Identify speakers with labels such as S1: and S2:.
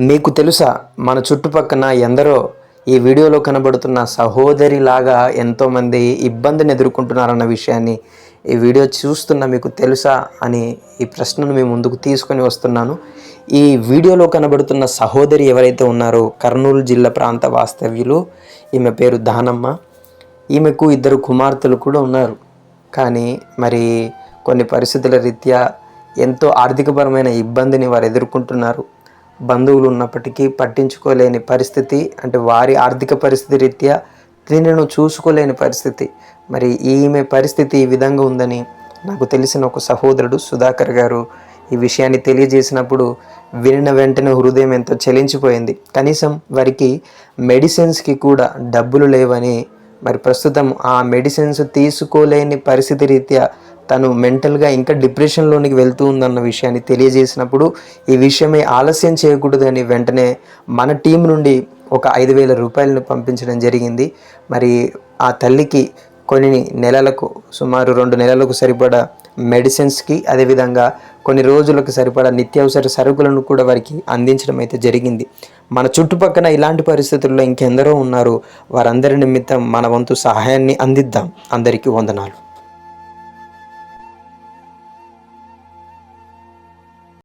S1: మీకు తెలుసా, మన చుట్టుపక్కన ఎందరో ఈ వీడియోలో కనబడుతున్న సహోదరిలాగా ఎంతోమంది ఇబ్బందిని ఎదుర్కొంటున్నారన్న విషయాన్ని ఈ వీడియో చూస్తున్న మీకు తెలుసా అని ఈ ప్రశ్నను మీ ముందుకు తీసుకొని వస్తున్నాను. ఈ వీడియోలో కనబడుతున్న సహోదరి ఎవరైతే ఉన్నారో కర్నూలు జిల్లా ప్రాంత వాస్తవ్యులు. ఈమె పేరు దానమ్మ. ఈమెకు 2 కుమార్తెలు కూడా ఉన్నారు. కానీ మరి కొన్ని పరిస్థితుల రీత్యా ఎంతో ఆర్థికపరమైన ఇబ్బందిని వారు ఎదుర్కొంటున్నారు. బంధువులు ఉన్నప్పటికీ పట్టించుకోలేని పరిస్థితి, అంటే వారి ఆర్థిక పరిస్థితి రీత్యా దీనిని చూసుకోలేని పరిస్థితి. మరి ఈమె పరిస్థితి ఈ విధంగా ఉందని నాకు తెలిసిన ఒక సహోదరుడు సుధాకర్ గారు ఈ విషయాన్ని తెలియజేసినప్పుడు వినిన వెంటనే హృదయం ఎంతో చలించిపోయింది. కనీసం వారికి మెడిసిన్స్కి కూడా డబ్బులు లేవని, మరి ప్రస్తుతం ఆ మెడిసిన్స్ తీసుకోలేని పరిస్థితి రీత్యా తను మెంటల్గా ఇంకా డిప్రెషన్లోనికి వెళ్తూ ఉందన్న విషయాన్ని తెలియజేసినప్పుడు ఈ విషయమై ఆలస్యం చేయకూడదని వెంటనే మన టీం నుండి ఒక 5,000 రూపాయలను పంపించడం జరిగింది. మరి ఆ తల్లికి కొన్ని నెలలకు, సుమారు 2 నెలలకు సరిపడా మెడిసిన్స్కి, అదేవిధంగా కొన్ని రోజులకు సరిపడా నిత్యావసర సరుకులను కూడా వారికి అందించడం అయితే జరిగింది. మన చుట్టుపక్కన ఇలాంటి పరిస్థితుల్లో ఇంకెందరో ఉన్నారు. వారందరి నిమిత్తం మన వంతు సహాయాన్ని అందిద్దాం. అందరికీ వందనాలు.